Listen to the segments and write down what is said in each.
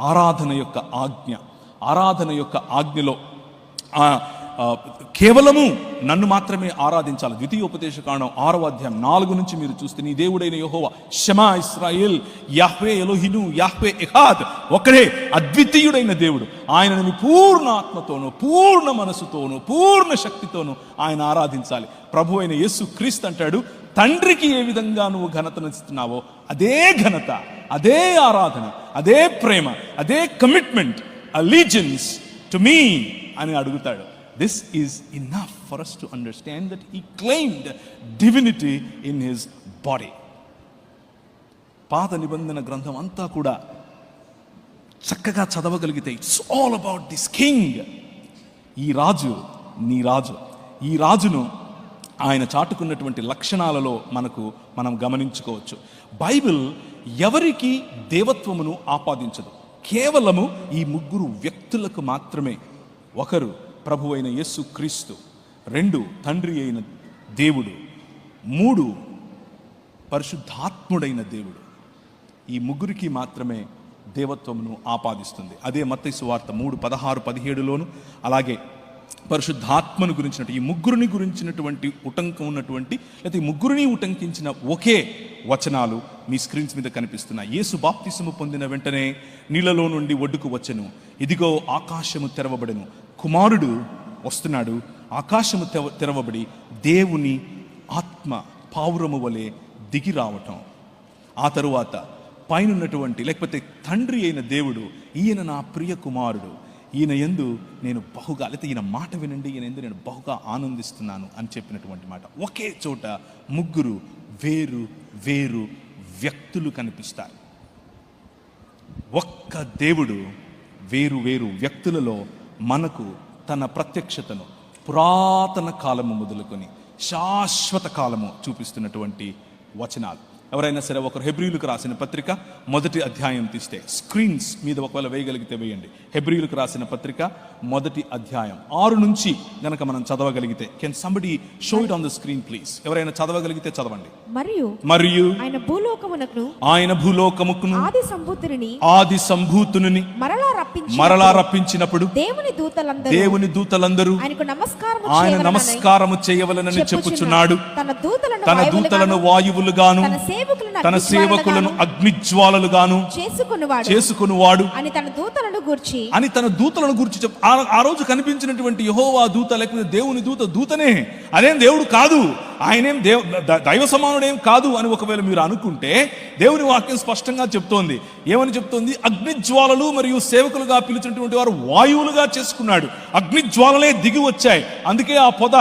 ఆరాధన యొక్క ఆజ్ఞ, ఆరాధన యొక్క ఆజ్ఞలో కేవలము నన్ను మాత్రమే ఆరాధించాలి. ద్వితీయోపదేశకాండం 6వ అధ్యాయం 4 నుంచి మీరు చూస్తే, నీ దేవుడైన యెహోవా షమా ఇశ్రాయేల్ యాహ్వే ఎలోహిను యాహ్వే ఎహాద్, ఒకడే అద్వితీయుడైన దేవుడు. ఆయనని పూర్ణ ఆత్మతోనూ పూర్ణ మనసుతోనూ పూర్ణ శక్తితోనూ ఆయన ఆరాధించాలి. ప్రభు అయిన యేసు క్రీస్తు అంటాడు, తండ్రికి ఏ విధంగా నువ్వు ఘనతనిస్తున్నావో అదే ఘనత, అదే ఆరాధన, అదే ప్రేమ, అదే కమిట్మెంట్, అలీజియన్స్ టు మీ అని అడుగుతాడు. This is enough for us to understand that he claimed divinity in his body. పాత నిబంధన గ్రంథం అంతా కూడా చక్కగా చదవగలిగితే it's all about this king. ఈ రాజు, నీ రాజు, ఈ రాజును ఆయన చాటుకున్నటువంటి లక్షణాలలో మనం గమనించుకోవచ్చు. బైబిల్ ఎవరికి దేవత్వమును ఆపాదించదు, కేవలము ఈ ముగ్గురు వ్యక్తులకు మాత్రమే. ఒకరు ప్రభు అయిన యేసు క్రీస్తు, 2 తండ్రి అయిన దేవుడు, 3 పరిశుద్ధాత్ముడైన దేవుడు. ఈ ముగ్గురికి మాత్రమే దేవత్వమును ఆపాదిస్తుంది. అదే మత్తయి సువార్త 3:16-17లోను, అలాగే పరిశుద్ధాత్మను గురించినట్టు, ఈ ముగ్గురిని గురించినటువంటి ఉటంకం ఉన్నటువంటి, లేకపోతే ఈ ముగ్గురిని ఉటంకించిన ఒకే వచనాలు మీ స్క్రీన్స్ మీద కనిపిస్తున్నాయి. యేసు బాప్తిసము పొందిన వెంటనే నీళ్ళలో నుండి ఒడ్డుకు వచ్చెను, ఇదిగో ఆకాశము తెరవబడెను, కుమారుడు వస్తున్నాడు, ఆకాశము తెరవబడి దేవుని ఆత్మ పావురము వలె దిగి రావటం. ఆ తరువాత పైనున్నటువంటి, లేకపోతే తండ్రి అయిన దేవుడు, ఈయన నా ప్రియ కుమారుడు, ఈయన యందు నేను బహుగా, లేకపోతే ఈయన మాట వినండి, ఈయన యందు నేను బహుగా ఆనందిస్తున్నాను అని చెప్పినటువంటి మాట. ఒకే చోట ముగ్గురు వేరు వేరు వ్యక్తులు కనిపిస్తారు. ఒక్క దేవుడు వేరు వేరు వ్యక్తులలో మనకు తన ప్రత్యక్షతను పురాతన కాలము మొదలుకొని శాశ్వత కాలము చూపిస్తున్నటువంటి వచనాలు. ఎవరైనా సరే ఒకరు హెబ్రీయులకు రాసిన పత్రిక 1వ అధ్యాయం తీస్తే, స్క్రీన్స్ మీద ఒకవేళ వేయగలిగితే వేయండి. హెబ్రీయులకు రాసిన పత్రిక 1వ అధ్యాయం 6 నుంచి గనక మనం చదవగలిగితే, can somebody show it on the screen please? ఎవరైనా చదవగలిగితే చదవండి. మరియు ఆయన భూలోకముకును ఆది సంభూతుని మరలా రప్పించినప్పుడు దేవుని దూతలందరూ ఆయన నమస్కారము చేయవలనని చెప్పుచున్నాడు. తన దూతలను వాయువులుగాను తన సేవకులను అగ్నిజ్వాలలుగాను చేసుకునివాడు అని తన దూతలను గూర్చి ఆ రోజు కనిపించినటువంటి యెహోవా దూత, లేకపోతే దేవుని దూతనే, అదేం దేవుడు కాదు, ఆయనేం దైవ సమానుడేం కాదు అని ఒకవేళ మీరు అనుకుంటే, దేవుని వాక్యం స్పష్టంగా చెప్తోంది. ఏమని చెప్తోంది? అగ్నిజ్వాలలు మరియు సేవకులుగా పిలిచినటువంటి వారు వాయువులుగా చేసుకున్నాడు. అగ్నిజ్వాలలే దిగి వచ్చాయి, అందుకే ఆ పొద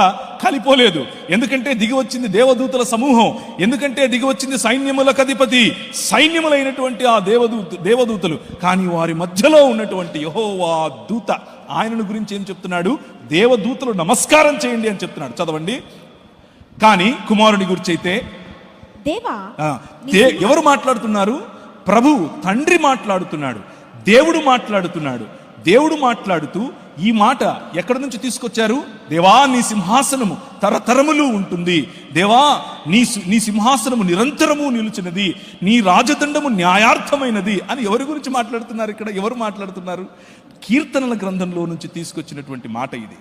కలిపోలేదు. ఎందుకంటే దిగి వచ్చింది దేవదూతల సమూహం, ఎందుకంటే దిగి వచ్చింది సైన్యములకు అధిపతి, సైన్యములైనటువంటి ఆ దేవదూతలు. కానీ వారి మధ్యలో ఉన్నటువంటి యెహోవా దూత, ఆయనను గురించి ఏం చెప్తున్నాడు? దేవదూతలు నమస్కారం చేయండి అని చెప్తున్నాడు. చదవండి. కానీ కుమారుని గురించి అయితే ఎవరు మాట్లాడుతున్నారు? ప్రభు తండ్రి మాట్లాడుతున్నాడు, దేవుడు మాట్లాడుతున్నాడు. దేవుడు మాట్లాడుతూ ఈ మాట ఎక్కడి నుంచి తీసుకొచ్చారు? దేవా నీ సింహాసనము తరతరములు ఉంటుంది, దేవా నీ సింహాసనము నిరంతరము నిలుచున్నది, నీ రాజదండము న్యాయార్థమైనది అని ఎవరి గురించి మాట్లాడుతున్నారు? ఇక్కడ ఎవరు మాట్లాడుతున్నారు? కీర్తనల గ్రంథంలో నుంచి తీసుకొచ్చినటువంటి మాట ఇది.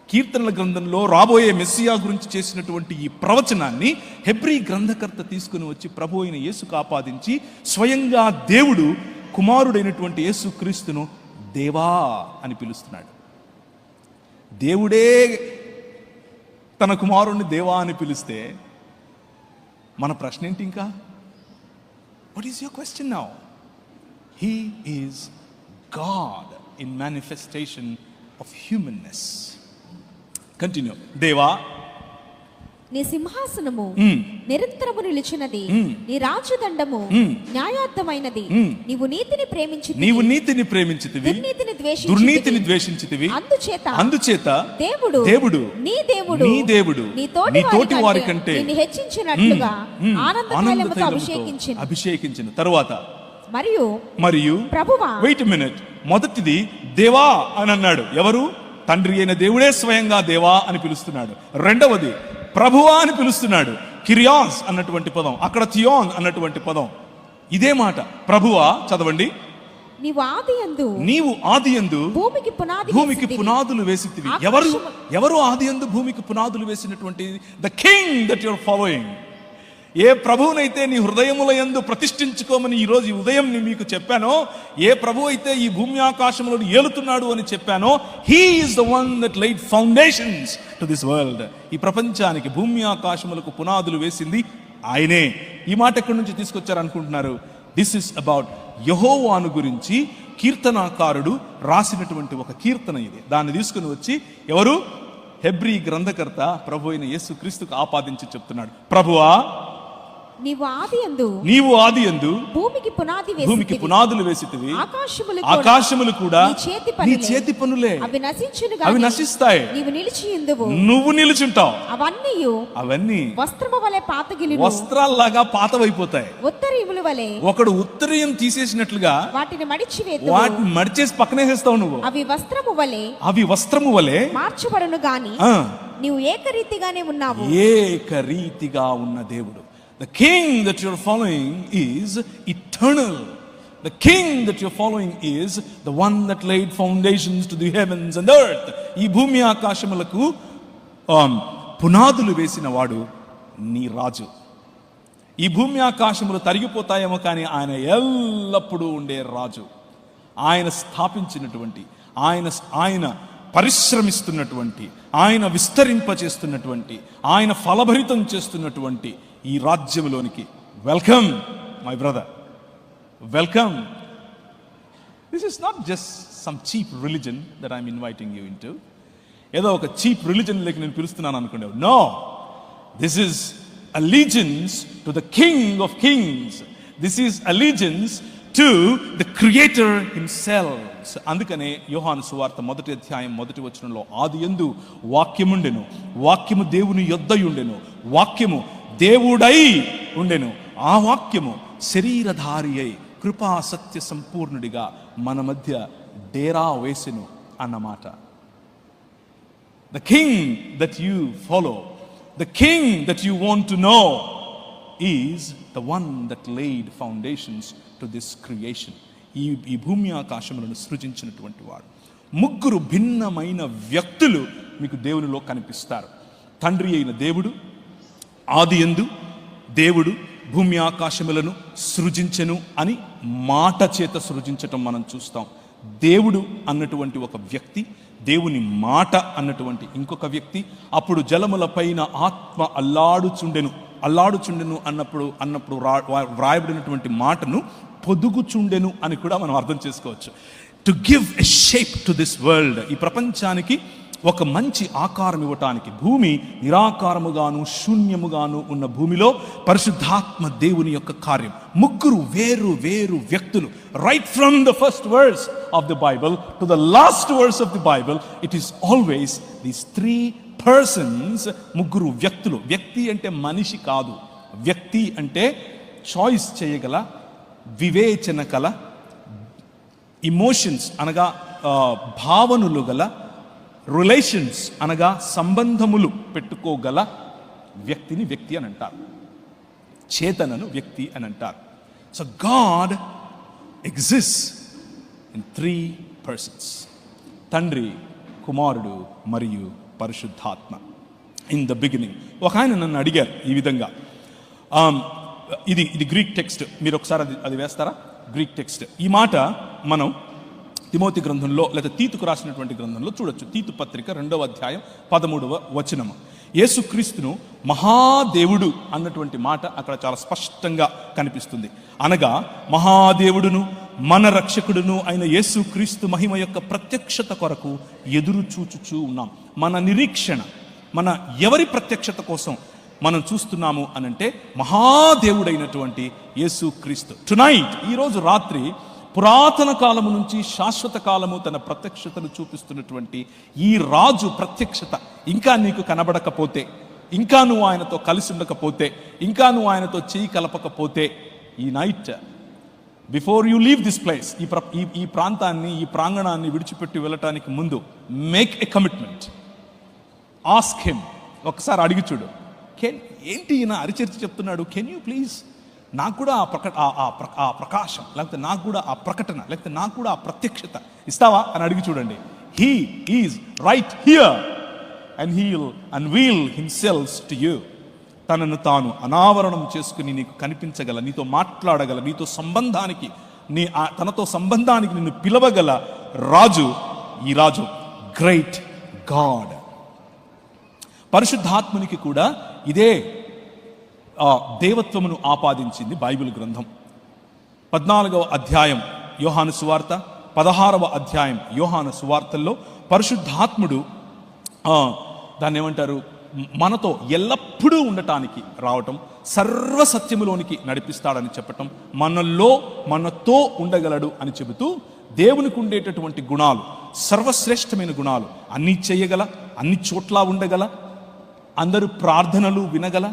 కీర్తనల గ్రంథంలో రాబోయే మెస్సియా గురించి చేసినటువంటి ఈ ప్రవచనాన్ని హెబ్రీ గ్రంథకర్త తీసుకుని వచ్చి ప్రభు అయిన యేసుకు ఆపాదించి, స్వయంగా దేవుడు కుమారుడైనటువంటి యేసు క్రీస్తును దేవా అని పిలుస్తున్నాడు. దేవుడే తన కుమారుణ్ణి దేవా అని పిలిస్తే మన ప్రశ్న ఏంటి? ఇంకా what is your question now? He is God in manifestation of humanness. Continue. దేవా నీ సింహాసనము నిరంతరము నిలిచినది, నీ రాజదండము న్యాయార్థమైనది. నీవు నీతిని ప్రేమించితివి, దుర్నీతిని ద్వేషించితివి. అందుచేత దేవుడు నీ దేవుడు నీ తోటి వారి కంటే నిన్ను హెచ్చించినట్లుగా ఆనందతైలముతో అభిషేకించిన. తరువాత మరియు ప్రభువా, వెయిట్ ఎ మినిట్. మొదటిది దేవా అని అన్నాడు. ఎవరు? తండ్రి అయిన దేవుడే స్వయంగా దేవా అని పిలుస్తున్నాడు. రెండవది ప్రభువా అని పిలుస్తున్నాడు. కిరియాస్ అన్నటువంటి పదం, అక్కడ థియోన్ అన్నటువంటి పదం, ఇదే మాట ప్రభువా. చదవండి. నీవు ఆదియందు భూమికి పునాదులు వేసితివి. ఎవరు ఆదియందు భూమికి పునాదులు వేసినటువంటి? The king that you're following. ఏ ప్రభువునైతే నీ హృదయముల యందు ప్రతిష్ఠించుకోమని ఈరోజు ఈ ఉదయం మీకు చెప్పానో, ఏ ప్రభు అయితే ఈ భూమి ఆకాశములను ఏలుతున్నాడు అని చెప్పానో, he is the one that laid foundations to this world. ఈ ప్రపంచానికి భూమి ఆకాశములకు పునాదులు వేసింది ఆయనే. ఈ మాట ఎక్కడి నుంచి తీసుకొచ్చారు అనుకుంటున్నారు? దిస్ ఇస్ అబౌట్ యెహోవాను గురించి కీర్తనాకారుడు రాసినటువంటి ఒక కీర్తన ఇది. దాన్ని తీసుకుని వచ్చి ఎవరు? హెబ్రీ గ్రంథకర్త ప్రభు అయిన యేసుక్రీస్తుకు ఆపాదించి చెప్తున్నాడు, ప్రభువా నీవు ఆదియందు భూమికి పునాదులు వేసితివి. ఆకాశములు కూడా నీ చేతి పనులే. అవి నశిస్తాయి, నువ్వు నిలుచుంటావు. అవన్నీ వస్త్రము వలె పాతగిలి, వస్త్రాల్లాగా పాతవైపోతాయి. ఉత్తరీయముల వలె ఒకడు ఉత్తరీయం తీసేసినట్లుగా వాటిని మడిచేసి పక్కనే వేస్తావు నువ్వు. అవి వస్త్రము వలె మార్చబడును గాని నీవు ఏకరీతిగానే ఉన్నావు. ఏకరీతిగా ఉన్న దేవుడు. The king that you're following is eternal. The king that you're following is the one that laid foundations to the heavens and earth. ఈ భూమి ఆకాశములకు పునాదులు వేసిన వాడు నీ రాజు. ఈ భూమి ఆకాశములు తరిగిపోతాయేమో కానీ ఆయన ఎల్లప్పుడూ ఉండే రాజు. ఆయన స్థాపించినటువంటి, ఆయన పరిశ్రమిస్తున్నటువంటి, ఆయన విస్తరింపచేస్తున్నటువంటి, ఆయన ఫలభరితం చేస్తున్నటువంటి ఈ రాజ్యంలోనికి welcome my brother, welcome. This is not just some cheap religion that I'm inviting you into. ఏదో ఒక చీప్ రిలీజన్ లేక నేను పిలుస్తున్నాను అనుకునేవు. No, this is allegiance to the king of kings. This is allegiance to the creator himself. అందుకనే యోహాను సువార్త 1వ అధ్యాయం 1వ వచనంలో ఆదియందు వాక్యముండెను, వాక్యము దేవుని యొద్దయుండెను, వాక్యము దేవుడై ఉండెను, ఆ వాక్యము శరీరధారి అయి కృపా సత్య సంపూర్ణుడిగా మన మధ్య డేరా వేసెను అన్నమాట. The king that you follow, the king that you want to know is the one that laid foundations to this creation. ఈ భూమి ఆకాశములను సృజించినటువంటి వాడు. ముగ్గురు భిన్నమైన వ్యక్తులు మీకు దేవునిలో కనిపిస్తారు. తండ్రి అయిన దేవుడు, ఆదియందు దేవుడు భూమి ఆకాశములను సృజించెను అని మాట చేత సృజించటం మనం చూస్తాం. దేవుడు అన్నటువంటి ఒక వ్యక్తి, దేవుని మాట అన్నటువంటి ఇంకొక వ్యక్తి. అప్పుడు జలముల పైన ఆత్మ అల్లాడుచుండెను అన్నప్పుడు వ్రాయబడినటువంటి మాటను పొదుగుచుండెను అని కూడా మనం అర్థం చేసుకోవచ్చు. To give a shape to this world. ఈ ప్రపంచానికి ఒక మంచి ఆకారం ఇవ్వటానికి, భూమి నిరాకారముగాను శూన్యముగాను ఉన్న భూమిలో పరిశుద్ధాత్మ దేవుని యొక్క కార్యం. ముగ్గురు వేరు వేరు వ్యక్తులు. Right from the first verse of the Bible to the last verse of the Bible, it is always these 3 persons. ముగ్గురు వ్యక్తులు. వ్యక్తి అంటే మనిషి కాదు. వ్యక్తి అంటే చాయిస్ చేయగల, వివేచన కల, ఇమోషన్స్ అనగా భావనలు గల, రిలేషన్స్ అనగా సంబంధములు పెట్టుకోగల వ్యక్తిని వ్యక్తి అని అంటారు. చేతనను వ్యక్తి అని అంటారు. So God exists in 3 persons. తండ్రి, కుమారుడు మరియు పరిశుద్ధాత్మ. In the beginning. ఒక ఆయన నన్ను అడిగారు ఈ విధంగా, ఇది గ్రీక్ టెక్స్ట్, మీరు ఒకసారి అది వేస్తారా? Greek text. ఈ మాట మనం తిమోతి గ్రంథంలో లేదా తీతుకు రాసినటువంటి గ్రంథంలో చూడొచ్చు. తీతు పత్రిక 2వ అధ్యాయం 13వ వచనము. యేసుక్రీస్తును మహాదేవుడు అన్నటువంటి మాట అక్కడ చాలా స్పష్టంగా కనిపిస్తుంది. అనగా మహాదేవుడును మన రక్షకుడును అయిన యేసుక్రీస్తు మహిమ యొక్క ప్రత్యక్షత కొరకు ఎదురు చూచుచూ ఉన్నాం. మన నిరీక్షణ, మన ఎవరి ప్రత్యక్షత కోసం మనం చూస్తున్నాము అనంటే మహాదేవుడైనటువంటి యేసుక్రీస్తు. టునైట్, ఈరోజు రాత్రి, పురాతన కాలము నుంచి శాశ్వత కాలము తన ప్రత్యక్షతను చూపిస్తున్నటువంటి ఈ రాజు ప్రత్యక్షత ఇంకా నీకు కనబడకపోతే, ఇంకా నువ్వు ఆయనతో కలిసి ఉండకపోతే, ఇంకా నువ్వు ఆయనతో చేయి కలపకపోతే, ఈ night before you leave this place, ఈ ప్రాంతాన్ని, ఈ ప్రాంగణాన్ని విడిచిపెట్టి వెళ్ళటానికి ముందు make a commitment. Ask him. ఒకసారి అడిగి చూడు, ఏంటి ఈయన అరిచర్చి చెప్తున్నాడు, కెన్ యూ ప్లీజ్ నాకు కూడా ఆ ప్రకాశం, లేకపోతే నాకు కూడా ఆ ప్రకటన, లేకపోతే నాకు కూడా ఆ ప్రత్యక్షత ఇస్తావా అని అడిగి చూడండి. He is right here and he will unveil himself to you. తనను తాను అనావరణం చేసుకుని నీకు కనిపించగల, నీతో మాట్లాడగల, నీతో సంబంధానికి తనతో సంబంధానికి నిన్ను పిలవగల రాజు ఈ రాజు, గ్రేట్ గాడ్. పరిశుద్ధాత్మునికి కూడా ఇదే దేవత్వమును ఆపాదించింది బైబిల్ గ్రంథం. 14వ అధ్యాయం యోహాను సువార్త, 16వ అధ్యాయం యోహాను సువార్తల్లో పరిశుద్ధాత్ముడు దాన్ని ఏమంటారు, మనతో ఎల్లప్పుడూ ఉండటానికి రావటం, సర్వసత్యములోనికి నడిపిస్తాడని చెప్పటం, మనతో ఉండగలడు అని చెబుతూ దేవునికి ఉండేటటువంటి గుణాలు, సర్వశ్రేష్టమైన గుణాలు, అన్నీ చేయగల, అన్ని చోట్ల ఉండగల, అందరూ ప్రార్థనలు వినగల,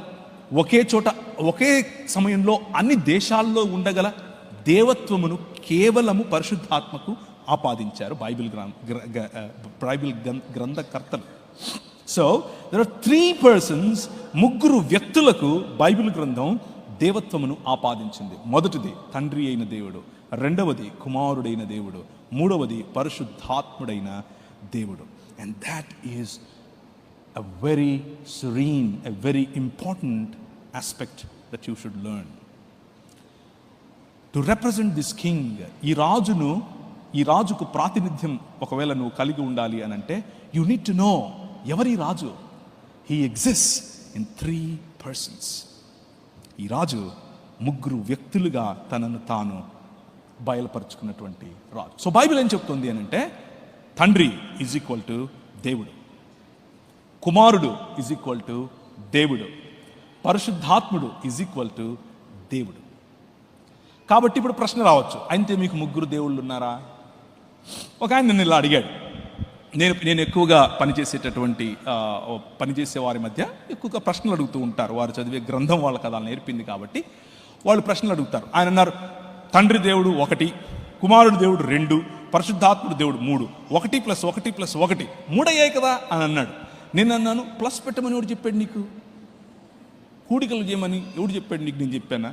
ఒకే చోట ఒకే సమయంలో అన్ని దేశాల్లో ఉండగల దేవత్వమును కేవలము పరిశుద్ధాత్మకు ఆపాదించారు బైబిల్ గ్రంథకర్తలు. సో దెర్ ఆర్ 3 persons, 3 వ్యక్తులకు బైబిల్ గ్రంథం దేవత్వమును ఆపాదించింది. మొదటిది తండ్రి అయిన దేవుడు, రెండవది కుమారుడైన దేవుడు, మూడవది పరిశుద్ధాత్ముడైన దేవుడు. And that is a very serene, a very important aspect that you should learn. To represent this king, ఈ రాజుకు ప్రాతినిధ్యం ఒకవేళ నువ్వు కలిగి ఉండాలి అని అంటే, you need to know ఎవరి రాజు. He exists in 3 persons. ఈ రాజు 3 వ్యక్తులుగా తనను తాను బయలుపరుచుకున్నటువంటి రాజు. సో బైబిల్ ఏం చెప్తుంది అని అంటే, తండ్రి ఈజ్ ఈక్వల్ టు దేవుడు, కుమారుడు ఈజ్ ఈక్వల్ టు దేవుడు, పరిశుద్ధాత్ముడు ఈజ్ ఈక్వల్ టు దేవుడు. కాబట్టి ఇప్పుడు ప్రశ్న రావచ్చు, అయితే మీకు 3 దేవుళ్ళు ఉన్నారా? ఒక ఆయన నన్ను ఇలా అడిగాడు. నేను ఎక్కువగా పనిచేసే వారి మధ్య ఎక్కువగా ప్రశ్నలు అడుగుతూ ఉంటారు. వారు చదివే గ్రంథం వాళ్ళకి అలా నేర్పింది కాబట్టి వాళ్ళు ప్రశ్నలు అడుగుతారు. ఆయన అన్నారు, తండ్రి దేవుడు 1, కుమారుడు దేవుడు 2, పరిశుద్ధాత్ముడు దేవుడు 3, 1 + 1 + 1 3 అయ్యాయి కదా అని అన్నాడు. నేను అన్నాను, ప్లస్ పెట్టమని ఎవడు చెప్పాడు నీకు? కూడికలు చేయమని ఎవడు చెప్పాడు నీకు? నేను చెప్పానా?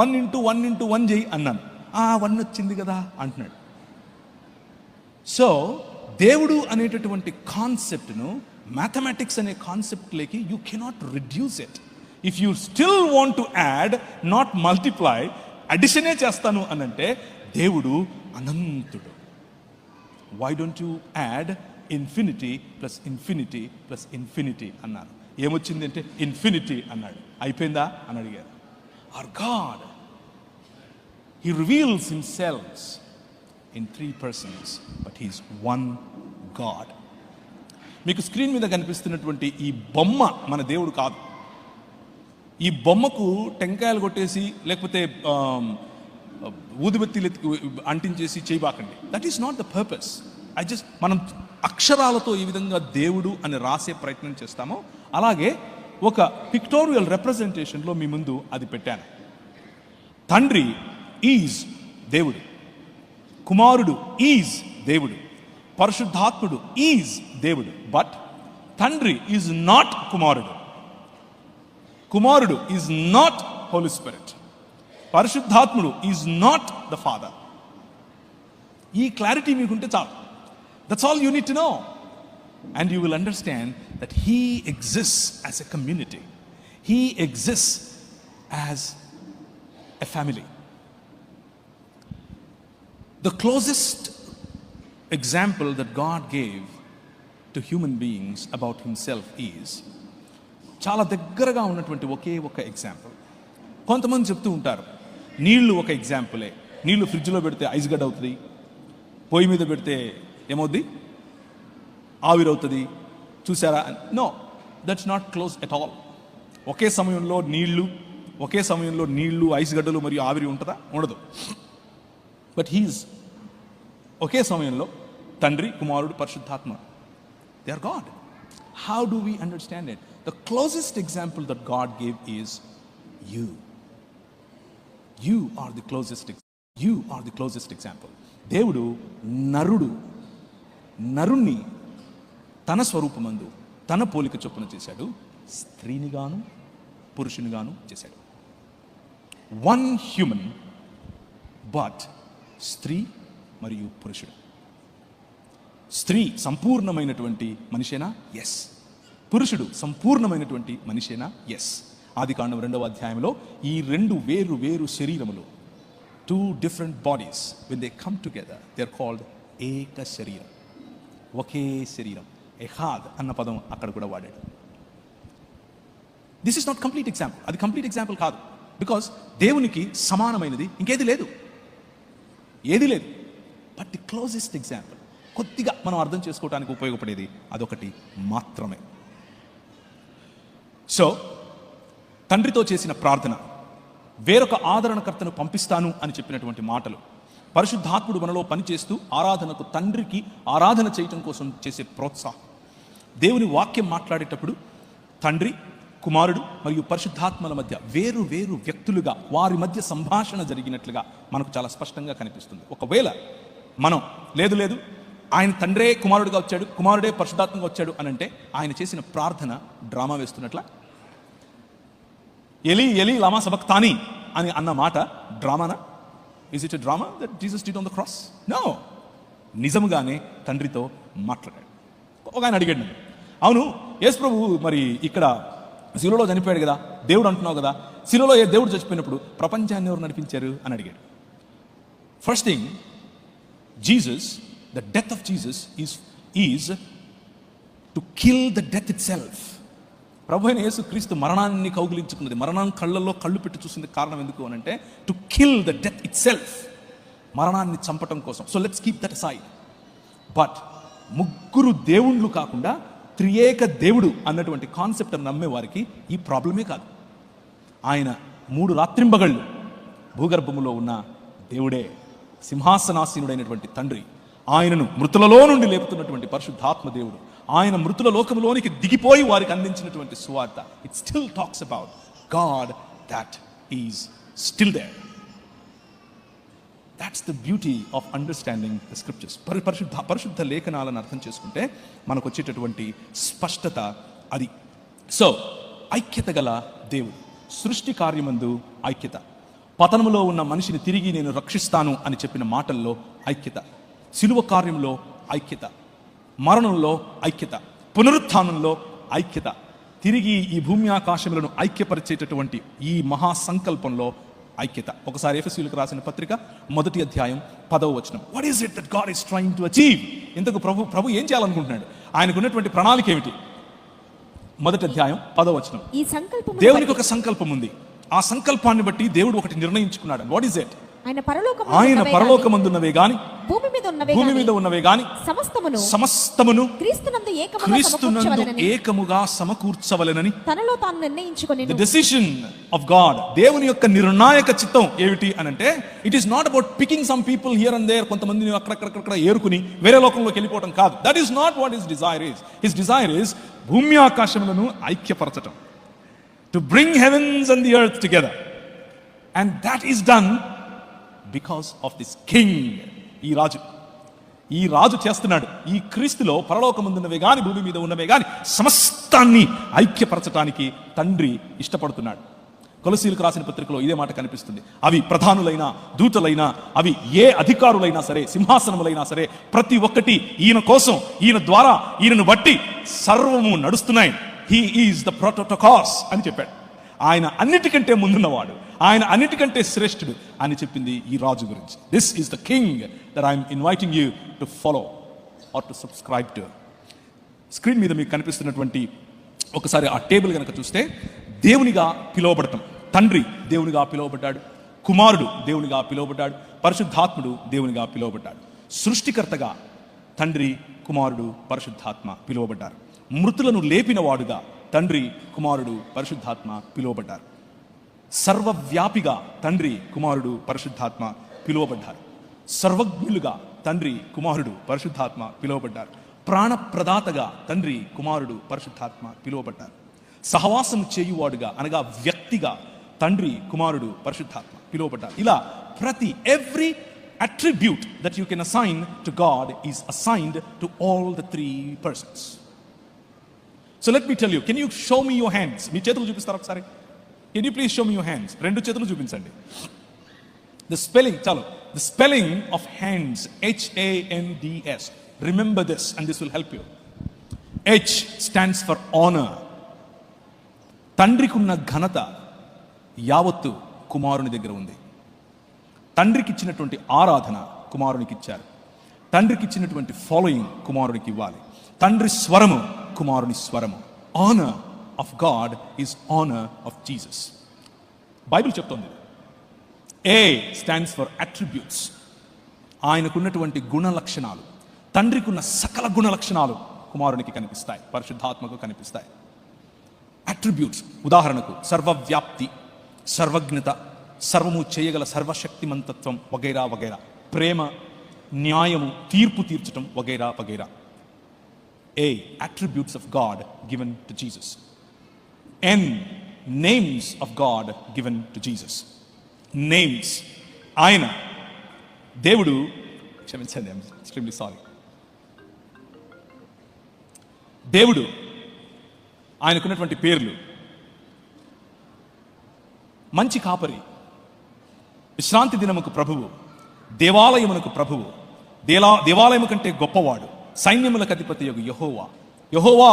1 × 1 × 1 చేయి అన్నాను. 1 వచ్చింది కదా అంటున్నాడు. సో దేవుడు అనేటటువంటి కాన్సెప్ట్ను మ్యాథమెటిక్స్ అనే కాన్సెప్ట్లోకి you cannot reduce it. If you still want to add, not multiply, అడిషనే చేస్తాను అనంటే దేవుడు అనంతుడు. Why don't you add infinity plus infinity plus infinity అన్నారు. ఏమొచ్చింది అంటే ఇన్ఫినిటీ అన్నాడు. అయిపోయిందా అని అడిగారు. Our God, He reveals Himself in 3 persons, but He's one God. మీకు స్క్రీన్ మీద కనిపిస్తున్నటువంటి ఈ బొమ్మ మన దేవుడు కాదు. ఈ బొమ్మకు టెంకాయలు కొట్టేసి లేకపోతే ఊదుబెత్తిలు అంటించేసి చేయబాకండి. That is not the purpose. మనం అక్షరాలతో ఈ విధంగా దేవుడు అని రాసే ప్రయత్నం చేస్తామో అలాగే ఒక పిక్టోరియల్ రిప్రజెంటేషన్లో మీ ముందు అది పెట్టాను. తండ్రి ఈజ్ దేవుడు, కుమారుడు ఈజ్ దేవుడు, పరిశుద్ధాత్ముడు ఈజ్ దేవుడు. బట్ తండ్రి ఈజ్ నాట్ కుమారుడు, కుమారుడు ఈజ్ నాట్ హోలీ స్పిరిట్, పరిశుద్ధాత్ముడు ఈజ్ నాట్ ద ఫాదర్. ఈ క్లారిటీ మీకుంటే చాలు. That's all you need to know. And you will understand that He exists as a community. He exists as a family. The closest example that God gave to human beings about Himself is, చాలా దగ్గరగా ఉన్నటువంటి ఒకే ఒక example. కొంతమంది చెప్తూ ఉంటారు, నీళ్లు ఒక ఎగ్జాంపులే. నీళ్లు ఫ్రిడ్జ్లో పెడితే ఐస్ గడ్డ అవుతుంది, పొయ్యి మీద పెడితే ఏమవుద్ది? ఆవిరవుతుంది. చూసారా? No, that's not close at all. ఒకే సమయంలో నీళ్లు ఐస్ గడ్డలు మరియు ఆవిరి ఉంటుందా? ఉండదు. బట్ హీఈస్ ఒకే సమయంలో తండ్రి, కుమారుడు, పరిశుద్ధాత్మ. They are God. How do we understand it? The closest example that God gave is you. You are the closest example. దేవుడు నరుణ్ణి తన స్వరూపమందు తన పోలిక చొప్పున చేశాడు, స్త్రీనిగాను పురుషునిగాను చేశాడు. వన్ హ్యూమన్, బట్ స్త్రీ మరియు పురుషుడు. స్త్రీ సంపూర్ణమైనటువంటి మనిషేనా? ఎస్. పురుషుడు సంపూర్ణమైనటువంటి మనిషేనా? ఎస్. ఆదికాండం 2వ అధ్యాయంలో ఈ రెండు వేరు వేరు శరీరములు, 2 different bodies, when they come together they are called ఏక శరీరం, ఒకే శరీరం. ఎహాద్ అన్న పదం అక్కడ కూడా వాడాడు. This is not complete example, అది కంప్లీట్ ఎగ్జాంపుల్ కాదు. బికాస్ దేవునికి సమానమైనది ఇంకేది లేదు, ఏది లేదు. బట్ ది క్లోజెస్ట్ ఎగ్జాంపుల్, కొద్దిగా మనం అర్థం చేసుకోవడానికి ఉపయోగపడేది అదొకటి మాత్రమే. సో తండ్రితో చేసిన ప్రార్థన, వేరొక ఆదరణకర్తను పంపిస్తాను అని చెప్పినటువంటి మాటలు, పరిశుద్ధాత్ముడు మనలో పనిచేస్తూ ఆరాధనకు, తండ్రికి ఆరాధన చేయటం కోసం చేసే ప్రోత్సాహం, దేవుని వాక్యం మాట్లాడేటప్పుడు తండ్రి, కుమారుడు మరియు పరిశుద్ధాత్మల మధ్య వేరు వేరు వ్యక్తులుగా వారి మధ్య సంభాషణ జరిగినట్లుగా మనకు చాలా స్పష్టంగా కనిపిస్తుంది. ఒకవేళ మనం లేదు ఆయన తండ్రే కుమారుడిగా వచ్చాడు, కుమారుడే పరిశుద్ధాత్మగా వచ్చాడు అని అంటే ఆయన చేసిన ప్రార్థన డ్రామా వేస్తున్నట్ల. ఎలి ఎలి లమా సబక్తాని అని అన్న మాట డ్రామానా? Is it a drama that Jesus did on the cross? No. నిజముగానే తండ్రితో మాట్లాడాడు. ఒక ఆయన అడిగాడు నన్ను, అవును యేసు ప్రభు మరి ఇక్కడ శిలువలో చనిపోయాడు కదా, దేవుడు అంటున్నావు కదా, శిలువలో దేవుడు చచ్చిపోయినప్పుడు ప్రపంచాన్ని ఎవరు నడిపించారు అని అడిగాడు. First thing, Jesus, the death of Jesus is to kill the death itself. ప్రభు అయిన యేసు క్రీస్తు మరణాన్ని కౌగిలించుకున్నది, మరణం కళ్ళల్లో కళ్ళు పెట్టి చూసింది కారణం ఎందుకు అని అంటే to kill the death it self, మరణాన్ని చంపటం కోసం. So let's keep that aside. But ముగ్గురు దేవుళ్ళు కాకుండా త్రియేక దేవుడు అన్నటువంటి కాన్సెప్ట్ నమ్మే వారికి ఈ ప్రాబ్లమే కాదు. ఆయన 3 రాత్రింబగళ్ళు భూగర్భములో ఉన్న దేవుడే, సింహాసనాసీనుడైనటువంటి తండ్రి, ఆయనను మృతులలో నుండి లేపుతున్నటువంటి పరిశుద్ధాత్మ దేవుడు, ఆయన మృతుల లోకంలోనికి దిగిపోయి వారికి అందించినటువంటి సువార్త. It still talks about God that is still there. That's the beauty of understanding the scriptures. పరిశుద్ధ లేఖనాలను అర్థం చేసుకుంటే మనకు వచ్చేటటువంటి స్పష్టత అది. సో ఐక్యత గల దేవుడు, సృష్టి కార్యమందు ఐక్యత, పతనములో ఉన్న మనిషిని తిరిగి నేను రక్షిస్తాను అని చెప్పిన మాటల్లో ఐక్యత, శిలువ కార్యంలో ఐక్యత, మరణంలో ఐక్యత, పునరుత్థానంలో ఐక్యత, తిరిగి ఈ భూమి ఆకాశములను ఐక్యపరిచేటటువంటి ఈ మహాసంకల్పంలో ఐక్యత. ఒకసారి ఎఫెసీయులకు రాసిన పత్రిక 1వ అధ్యాయం 10వ వచనం. What is it that God is trying to achieve? ఇంతకు ప్రభు ఏం చేయాలనుకుంటున్నాడు? ఆయనకు ఉన్నటువంటి ప్రణాళిక ఏమిటి? 1వ అధ్యాయం 10వ వచనం. ఈ సంకల్పం, దేవునికి ఒక సంకల్పం ఉంది. ఆ సంకల్పాన్ని బట్టి దేవుడు ఒకటి నిర్ణయించుకున్నాడు. What is it? ఆయన పరలోకమందున్నవే గాని భూమి మీద ఉన్నవే గాని సమస్తమును క్రీస్తునందు ఏకముగా సమకూర్చవలెనని తనలో తాను నిర్ణయించుకొనెను. ది డెసిషన్ ఆఫ్ గాడ్, దేవుని యొక్క నిర్ణాయక చిత్తం ఏమిటి అని అంటే it is not about picking some people here and there, కొంతమందిని అక్కడక్కడ ఏరుకుని వేరే లోకంలోకి వెళ్ళిపోవడం కాదు. That is not what his desire is. His desire is భూమి ఆకాశములను ఐక్యపరచటం, to bring heavens and the earth together. And that is done because of this king. ఈ రాజు చేస్తున్నాడు. ఈ క్రీస్తులో పరలోకమందున్నవే గాని భూమి మీద ఉన్నవే గాని సమస్తాన్ని ఐక్యపరచడానికి తండ్రి ఇష్టపడుతున్నాడు. కొలసీలకు రాసిన పత్రికలో ఇదే మాట కనిపిస్తుంది. అవి ప్రధానులైనా, దూతలైనా, అవి ఏ అధికారులైనా సరే, సింహాసనములైనా సరే, ప్రతి ఒక్కటి ఈయన కోసం, ఈయన ద్వారా, ఈయనను బట్టి సర్వము నడుస్తున్నాయి. హీ ఈజ్ ద ప్రోటోకాస్ అని చెప్పాడు. ఆయన అన్నిటికంటే ముందున్నవాడు, ఆయన అన్నిటికంటే శ్రేష్ఠుడు అని చెప్పింది ఈ రాజు గురించి. This is the king that I'm inviting you to follow are to subscribe to. Screen మీద మీకు కనిపిస్తున్నటువంటి ఒకసారి ఆ టేబుల్ కనుక చూస్తే, దేవునిగా పిలువబడటం, తండ్రి దేవునిగా పిలువబడ్డాడు, కుమారుడు దేవునిగా పిలువబడ్డాడు, పరిశుద్ధాత్ముడు దేవునిగా పిలువబడ్డాడు. సృష్టికర్తగా తండ్రి, కుమారుడు, పరిశుద్ధాత్మ పిలువబడ్డారు. మృతులను లేపినవాడుగా తండ్రి, కుమారుడు, పరిశుద్ధాత్మ పిలువబడ్డారు. సర్వవ్యాపిగా తండ్రి, కుమారుడు, పరిశుద్ధాత్మ పిలువబడ్డారు. సర్వజ్ఞులుగా తండ్రి, కుమారుడు, పరిశుద్ధాత్మ పిలువబడ్డారు. ప్రాణప్రదాతగా తండ్రి, కుమారుడు, పరిశుద్ధాత్మ పిలువబడ్డారు. సహవాసం చేయువాడుగా అనగా వ్యక్తిగా తండ్రి, కుమారుడు, పరిశుద్ధాత్మ పిలువబడ్డారు. ఇలా ప్రతి every attribute that you can assign to God is assigned to all the 3 persons. So let me tell you, can you show me your hands? మీ చేతులు చూపిస్తారా ఒకసారి? Can you please show me your hands? 2 చేతులు చూపించండి. The spelling of hands, HANDS. Remember this and this will help you. H stands for honor. తండ్రికి ఉన్న ఘనత యావత్తు కుమారుని దగ్గర ఉంది. తండ్రికి ఇచ్చినటువంటి ఆరాధన కుమారునికి ఇచ్చారు. తండ్రికి ఇచ్చినటువంటి ఫాలోయింగ్ కుమారునికి ఇవ్వాలి. తండ్రి స్వరము కుమారుని స్వరము. Honour of God is honour of Jesus. Bible చెప్తోంది. A stands for attributes. ఆయనకున్నటువంటి గుణ లక్షణాలు, తండ్రికి ఉన్న సకల గుణ లక్షణాలు కుమారునికి కనిపిస్తాయి, పరిశుద్ధాత్మకు కనిపిస్తాయి. అట్రిబ్యూట్స్ ఉదాహరణకు సర్వవ్యాప్తి, సర్వజ్ఞత, సర్వము చేయగల సర్వశక్తిమంతత్వం వగైరా వగైరా. ప్రేమ, న్యాయము, తీర్పు తీర్చటం వగైరా వగైరా. A, attributes of God given to Jesus. N, names of God given to Jesus. Names. ఆయన దేవుడు, క్షమించండి, ఐఎమ్ ఎక్స్ట్రీమ్లీ సారీ. దేవుడు ఆయనకున్నటువంటి పేర్లు: మంచి కాపరి, విశ్రాంతి దినముకు ప్రభువు, దేవాలయమునకు ప్రభువు, దేవాలయము కంటే గొప్పవాడు, సైన్యములకు అధిపతి యొగు యెహోవా. యెహోవా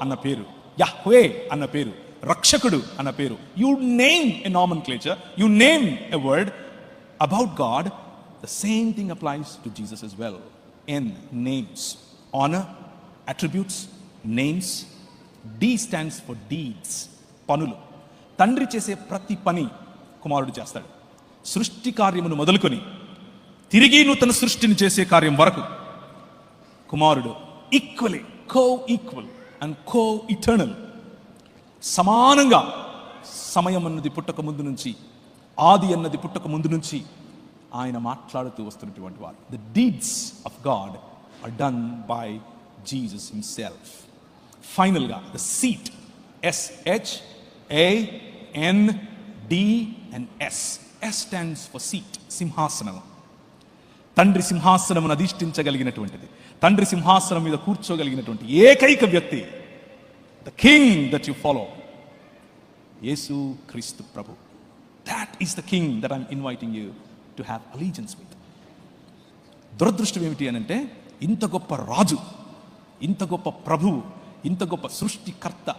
అన్న పేరు, యహ్వే అన్న పేరు, రక్షకుడు అన్న పేరు. You name a నామన్క్లేచర్, you name a word about God, the same thing applies to Jesus as well. N, names, honor, attributes, names. D stands for deeds, పనులు. తండ్రి చేసే ప్రతి పని కుమారుడు చేస్తాడు. సృష్టి కార్యమును మొదలుకొని తిరిగి నూతన సృష్టిని చేసే కార్యం వరకు కుమారుడు ఈక్వలీ కో-ఈక్వల్ అండ్ కో-ఇటర్నల్, సమానంగా సమయం అన్నది పుట్టక ముందు నుంచి, ఆది అన్నది పుట్టక ముందు నుంచి ఆయన మాట్లాడుతూ వస్తున్నటువంటి వారు. The deeds of God are done by Jesus himself. ఫైనల్గా the seat, SHAND S stands for seat, సింహాసనం. తండ్రి సింహాసనమును అధిష్ఠించగలిగినటువంటిది, తండ్రి సింహాసనం మీద కూర్చోగలిగినటువంటి ఏకైక వ్యక్తి, the king that you follow, యేసు క్రీస్తు ప్రభు. That is the king that I'm inviting you to have allegiance with. దురదృష్టం ఏమిటి అనంటే, ఇంత గొప్ప రాజు, ఇంత గొప్ప ప్రభువు, ఇంత గొప్ప సృష్టికర్త,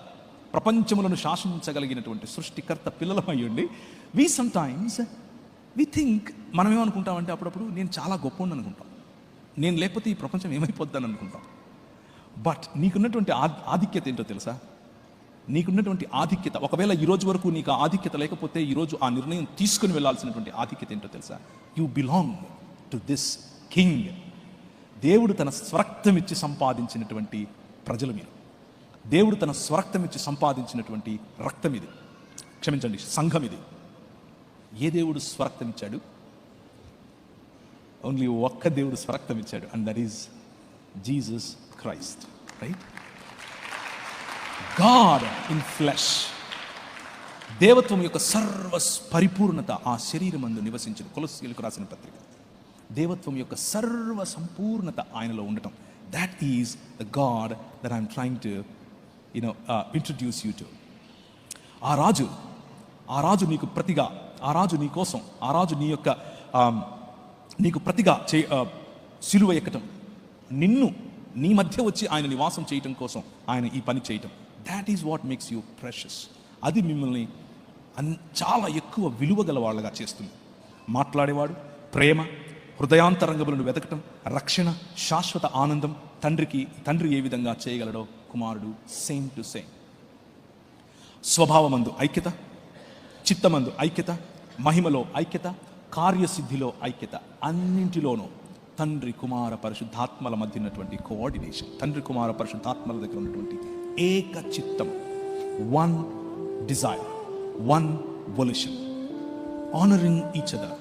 ప్రపంచములను శాసించగలిగినటువంటి సృష్టికర్త పిల్లలమయ్యండి, వి సమ్టైమ్స్ వి థింక్, మనం ఏమనుకుంటామంటే అప్పుడప్పుడు నేను చాలా గొప్పని అనుకుంటాం, నేను లేకపోతే ఈ ప్రపంచం ఏమైపోద్దని అనుకుంటాం. బట్ నీకున్నటువంటి ఆధిక్యత ఏంటో తెలుసా? నీకున్నటువంటి ఆధిక్యత, ఒకవేళ ఈ రోజు వరకు నీకు ఆధిక్యత లేకపోతే ఈరోజు ఆ నిర్ణయం తీసుకుని వెళ్ళాల్సినటువంటి ఆధిక్యత ఏంటో తెలుసా? You belong to this king. దేవుడు తన స్వరక్తం ఇచ్చి సంపాదించినటువంటి ప్రజలు మీరు. దేవుడు తన స్వరక్తం ఇచ్చి సంపాదించినటువంటి రక్తం ఇది, క్షమించండి, సంఘం ఇది. ఏ దేవుడు స్వరక్తం ఇచ్చాడు? ఓన్లీ ఒక్క దేవుడు స్వరక్తం ఇచ్చాడు, and that is Jesus Christ, right? God in flesh. దేవత్వం యొక్క సర్వ పరిపూర్ణత ఆ శరీరమందు నివసించిన, కొలొస్సీయులకు రాసిన పత్రిక. దేవత్వం యొక్క సర్వ సంపూర్ణత ఆయనలో ఉండటం, that is the God that I'm trying to introduce you to. ఆ రాజు నీకు ప్రతిగా, ఆ రాజు నీ కోసం, ఆ రాజు నీ యొక్క నీకు ప్రతిగా సిలువ ఎక్కటం, నీ మధ్య వచ్చి ఆయన నివాసం చేయటం కోసం ఆయన ఈ పని చేయటం. that is what makes you precious. అది మిమ్మల్ని చాలా ఎక్కువ విలువ గల వాళ్ళగా చేస్తుంది. మాట్లాడేవాడు, ప్రేమ, హృదయాంతరంగములను వెతకటం, రక్షణ, శాశ్వత ఆనందం. తండ్రి ఏ విధంగా చేయగలడో కుమారుడు సేమ్ టు సేమ్. స్వభావమందు ఐక్యత, చిత్తమందు ఐక్యత, మహిమలో ఐక్యత, కార్యసిద్ధిలో ఐక్యత, అన్నింటిలోనూ తండ్రి కుమార పరిశుద్ధాత్మల మధ్య ఉన్నటువంటి కోఆర్డినేషన్, తండ్రి కుమార పరిశుద్ధాత్మల దగ్గర ఉన్నటువంటి ఏక చిత్తం, one Dzire, one వొల్యూషన్, honouring each other,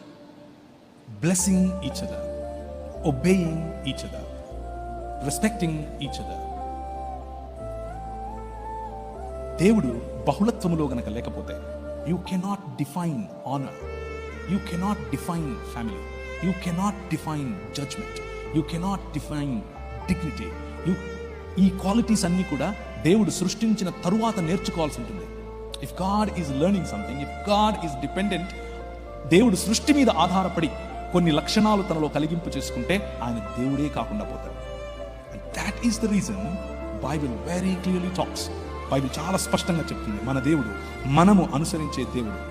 blessing each other, obeying each other, respecting each other. దేవుడు బహుళత్వములో గనక లేకపోతే you cannot define honor, you cannot define family, you cannot define judgment, you cannot define dignity. ఈ qualities అన్నీ కూడా దేవుడు సృష్టించిన తరువాత నేర్చుకోవాల్సి ఉంటుంది. If God is learning something, if God is dependent, దేవుడు సృష్టి మీద ఆధారపడి కొన్ని లక్షణాలు తనలో కలిగింపు చేసుకుంటే ఆయన దేవుడే కాకుండా పోతాడు. And that is the reason Bible very clearly talks. Bible చాలా స్పష్టంగా చెప్తుంది మన దేవుడు, మనము అనుసరించే దేవుడు,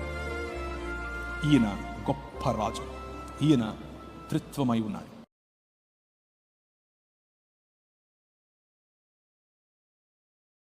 ఈయన గొప్ప రాజు, ఈయన త్రిత్వమై ఉన్నాడు.